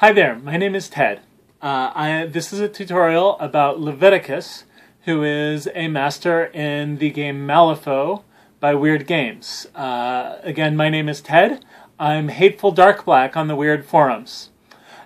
Hi there, my name is Ted. This is a tutorial about Leveticus, who is a master in the game Malifaux by Weird Games. Again, my name is Ted. I'm Hateful Darkblack on the Weird forums.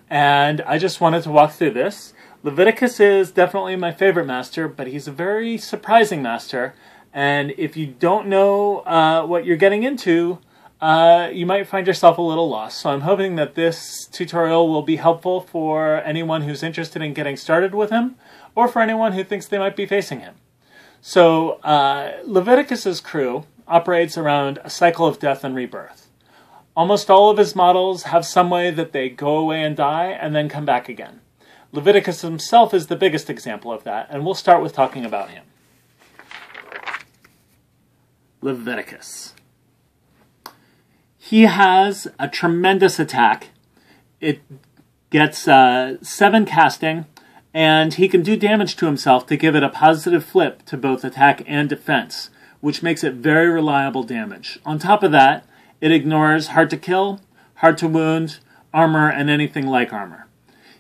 And I just wanted to walk through this. Leveticus is definitely my favorite master, but he's a very surprising master. And if you don't know what you're getting into, you might find yourself a little lost. So I'm hoping that this tutorial will be helpful for anyone who's interested in getting started with him, or for anyone who thinks they might be facing him. So Leveticus's crew operates around a cycle of death and rebirth. Almost all of his models have some way that they go away and die and then come back again. Leveticus himself is the biggest example of that, and we'll start with talking about him. Leveticus. He has a tremendous attack. It gets 7 casting, and he can do damage to himself to give it a positive flip to both attack and defense, which makes it very reliable damage. On top of that, it ignores hard to kill, hard to wound, armor, and anything like armor.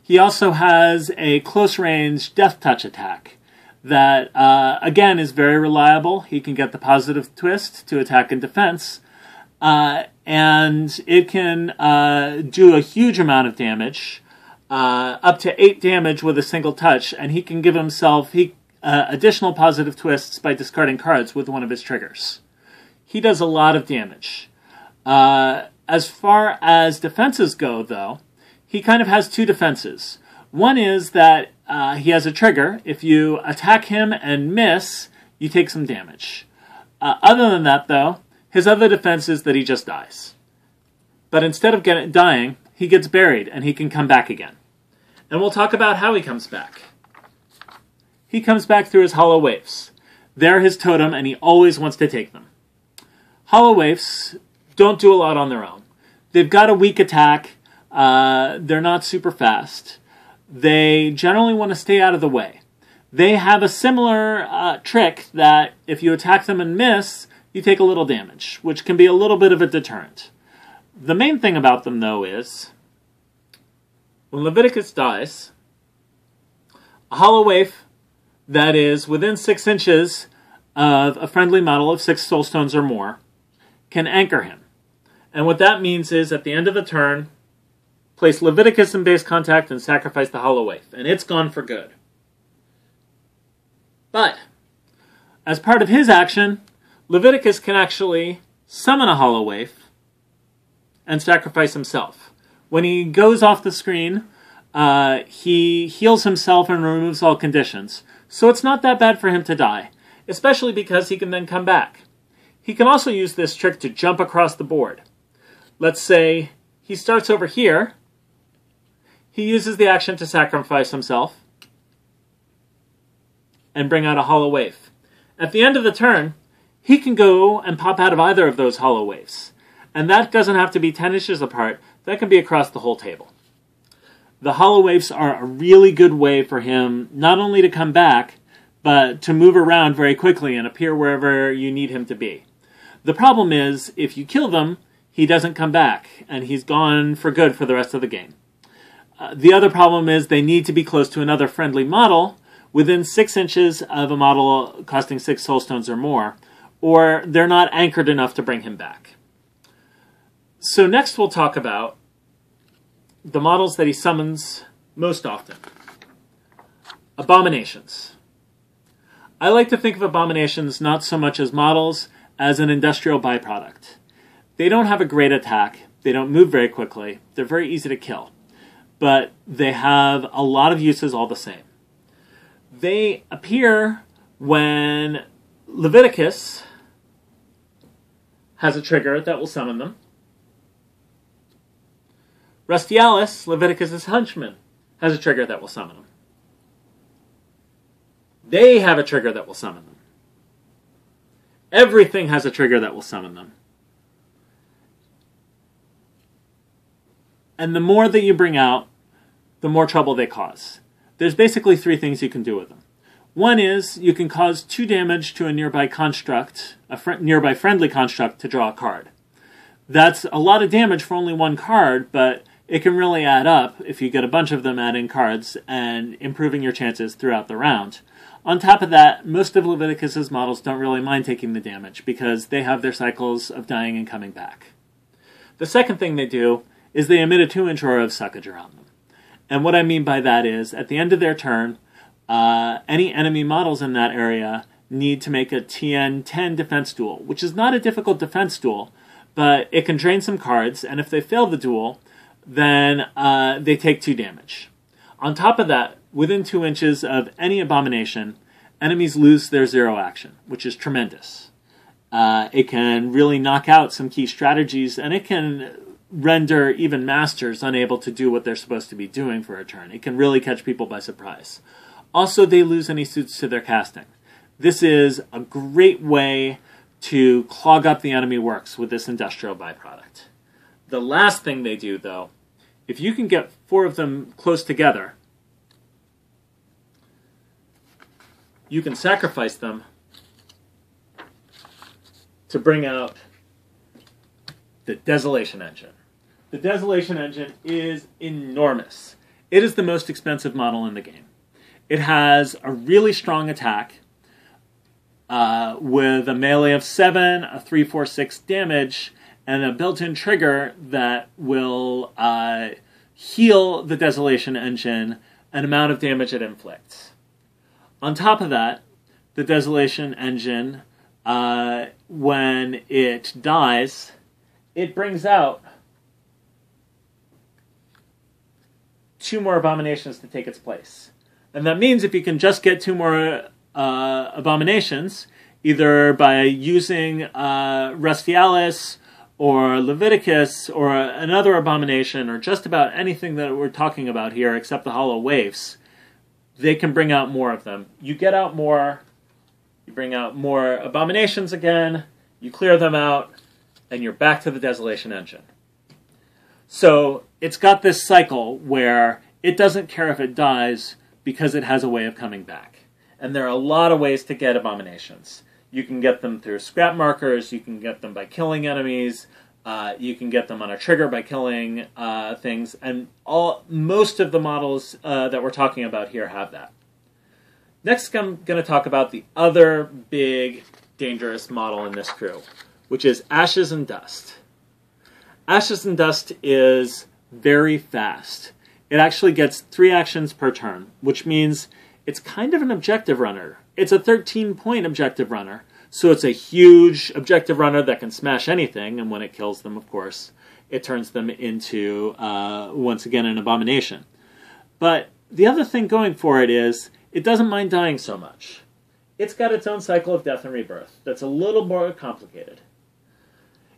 He also has a close-range death touch attack that, again, is very reliable. He can get the positive twist to attack and defense, and it can do a huge amount of damage, up to 8 damage with a single touch, and he can give himself additional positive twists by discarding cards with one of his triggers. He does a lot of damage. As far as defenses go, though, he kind of has 2 defenses. One is that he has a trigger. If you attack him and miss, you take some damage. Other than that, though, his other defense is that he just dies. But instead of dying, he gets buried and he can come back again. And we'll talk about how he comes back. He comes back through his hollow waifs. They're his totem and he always wants to take them. Hollow waifs don't do a lot on their own. They've got a weak attack. They're not super fast. They generally want to stay out of the way. They have a similar trick that if you attack them and miss, you take a little damage, which can be a little bit of a deterrent. The main thing about them, though, is when Leveticus dies, a hollow waif that is within 6 inches of a friendly model of 6 soulstones or more can anchor him. And what that means is, at the end of the turn, place Leveticus in base contact and sacrifice the hollow waif, and it's gone for good. But, as part of his action, Leveticus can actually summon a hollow waif and sacrifice himself. When he goes off the screen, he heals himself and removes all conditions. So it's not that bad for him to die, especially because he can then come back. He can also use this trick to jump across the board. Let's say he starts over here. He uses the action to sacrifice himself and bring out a hollow waif. At the end of the turn, he can go and pop out of either of those hollow waifs. And that doesn't have to be 10 inches apart. That can be across the whole table. The hollow waifs are a really good way for him not only to come back, but to move around very quickly and appear wherever you need him to be. The problem is, if you kill them, he doesn't come back, and he's gone for good for the rest of the game. The other problem is they need to be close to another friendly model within 6 inches of a model costing 6 soulstones or more, or they're not anchored enough to bring him back. So next we'll talk about the models that he summons most often. Abominations. I like to think of abominations not so much as models as an industrial byproduct. They don't have a great attack, they don't move very quickly, they're very easy to kill, but they have a lot of uses all the same. They appear when Leveticus has a trigger that will summon them. Rusty Alyce, Leveticus' henchman, has a trigger that will summon them. They have a trigger that will summon them. Everything has a trigger that will summon them. And the more that you bring out, the more trouble they cause. There's basically 3 things you can do with them. One is you can cause 2 damage to a nearby construct, nearby friendly construct, to draw a card. That's a lot of damage for only 1 card, but it can really add up if you get a bunch of them adding cards and improving your chances throughout the round. On top of that, most of Leviticus's models don't really mind taking the damage because they have their cycles of dying and coming back. The second thing they do is they emit a 2-inch aura of suckage around them. And what I mean by that is, at the end of their turn, any enemy models in that area need to make a TN10 defense duel, which is not a difficult defense duel, but it can drain some cards, and if they fail the duel, then they take 2 damage. On top of that, within 2 inches of any abomination, enemies lose their 0 action, which is tremendous. It can really knock out some key strategies, and it can render even masters unable to do what they're supposed to be doing for a turn. It can really catch people by surprise. Also, they lose any suits to their casting. This is a great way to clog up the enemy works with this industrial byproduct. The last thing they do, though, if you can get 4 of them close together, you can sacrifice them to bring out the Desolation Engine. The Desolation Engine is enormous. It is the most expensive model in the game. It has a really strong attack with a melee of 7, a 3/4/6 damage, and a built-in trigger that will heal the Desolation Engine an amount of damage it inflicts. On top of that, the Desolation Engine, when it dies, it brings out 2 more abominations to take its place. And that means if you can just get 2 more abominations, either by using Rusty Alyce or Leveticus or another abomination or just about anything that we're talking about here except the hollow waifs, they can bring out more of them. You get out more, you bring out more abominations again, you clear them out, and you're back to the Desolation Engine. So it's got this cycle where it doesn't care if it dies because it has a way of coming back. And there are a lot of ways to get abominations. You can get them through scrap markers, you can get them by killing enemies, you can get them on a trigger by killing things, and most of the models that we're talking about here have that. Next, I'm going to talk about the other big, dangerous model in this crew, which is Ashes and Dust. Ashes and Dust is very fast. It actually gets 3 actions per turn, which means it's kind of an objective runner. It's a 13-point objective runner, so it's a huge objective runner that can smash anything, and when it kills them, of course, it turns them into, once again, an abomination. But the other thing going for it is, it doesn't mind dying so much. It's got its own cycle of death and rebirth that's a little more complicated.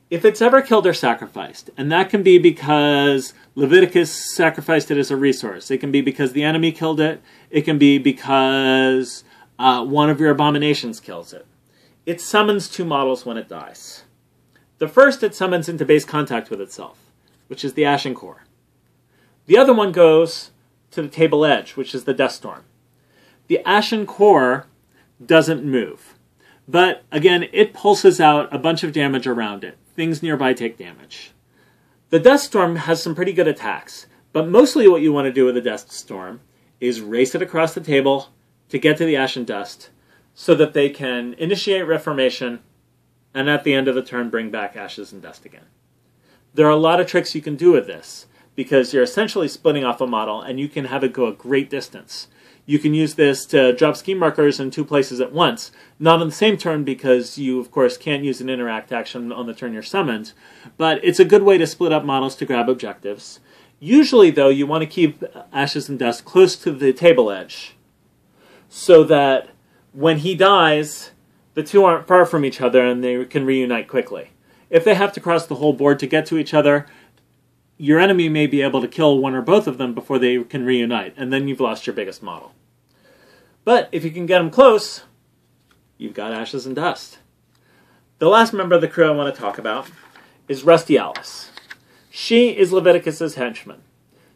If it's ever killed or sacrificed, and that can be because Leviticus sacrificed it as a resource, it can be because the enemy killed it, it can be because one of your abominations kills it, it summons 2 models when it dies. The first it summons into base contact with itself, which is the Ashen Core. The other one goes to the table edge, which is the Death Storm. The Ashen Core doesn't move, but again, it pulses out a bunch of damage around it. Things nearby take damage. The Death Storm has some pretty good attacks, but mostly what you want to do with the Death Storm is race it across the table to get to the Ashen Dust so that they can initiate Reformation and at the end of the turn bring back Ashes and Dust again. There are a lot of tricks you can do with this because you're essentially splitting off a model and you can have it go a great distance. You can use this to drop scheme markers in 2 places at once. Not on the same turn because you, of course, can't use an interact action on the turn you're summoned. But it's a good way to split up models to grab objectives. Usually, though, you want to keep Ashes and Dust close to the table edge so that when he dies, the 2 aren't far from each other and they can reunite quickly. If they have to cross the whole board to get to each other, your enemy may be able to kill one or both of them before they can reunite, and then you've lost your biggest model. But if you can get them close, you've got Ashes and Dust. The last member of the crew I want to talk about is Rusty Alyce. She is Leviticus's henchman.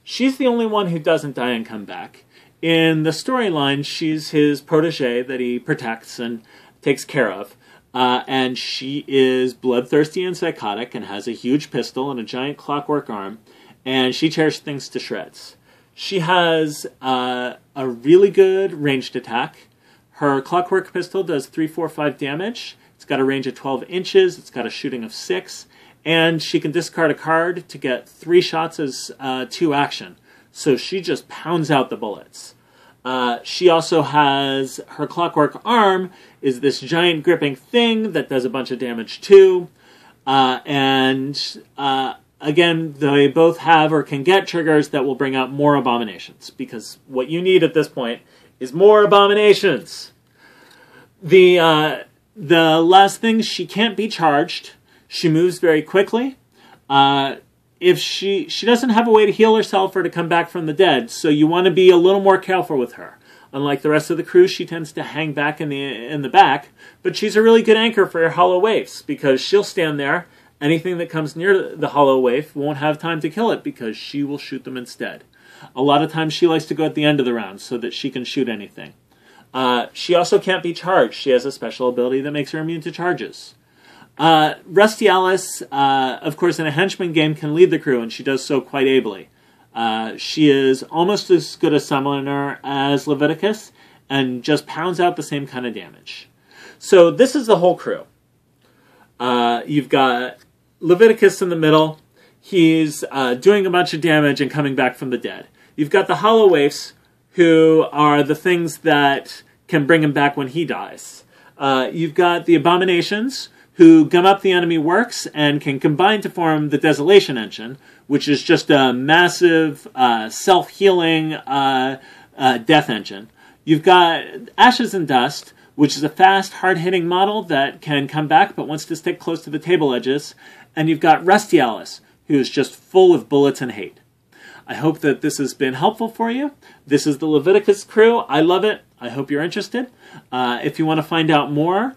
She's the only one who doesn't die and come back. In the storyline, she's his protege that he protects and takes care of. And she is bloodthirsty and psychotic and has a huge pistol and a giant clockwork arm. and she tears things to shreds. She has a really good ranged attack. Her Clockwork Pistol does 3, 4, 5 damage. It's got a range of 12 inches. It's got a shooting of 6. And she can discard a card to get 3 shots as 2 action. So she just pounds out the bullets. She also has her Clockwork Arm is this giant gripping thing that does a bunch of damage too. Again, they both have or can get triggers that will bring out more abominations, because what you need at this point is more abominations. The last thing, she can't be charged. She moves very quickly. If she doesn't have a way to heal herself or to come back from the dead, so you want to be a little more careful with her. Unlike the rest of the crew, she tends to hang back in the back, but she's a really good anchor for your hollow waifs, because she'll stand there. Anything that comes near the hollow waif won't have time to kill it, because she will shoot them instead. A lot of times she likes to go at the end of the round so that she can shoot anything. She also can't be charged. She has a special ability that makes her immune to charges. Rusty Alyce, of course, in a henchman game can lead the crew, and she does so quite ably. She is almost as good a summoner as Leveticus, and just pounds out the same kind of damage. So this is the whole crew. You've got Leveticus in the middle. He's doing a bunch of damage and coming back from the dead. You've got the hollow waifs, who are the things that can bring him back when he dies. You've got the abominations, who gum up the enemy works and can combine to form the Desolation Engine, which is just a massive self-healing death engine. You've got Ashes and Dust, which is a fast, hard-hitting model that can come back but wants to stick close to the table edges. And you've got Rusty Alyce, who is just full of bullets and hate. I hope that this has been helpful for you. This is the Leveticus crew. I love it. I hope you're interested. If you want to find out more,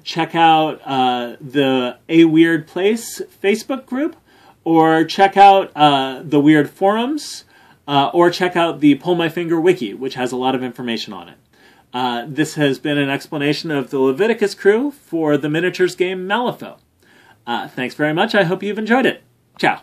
check out the A Weird Place Facebook group, or check out the Weird Forums, or check out the Pull My Finger Wiki, which has a lot of information on it. This has been an explanation of the Leveticus crew for the miniatures game Malifaux. Thanks very much. I hope you've enjoyed it. Ciao.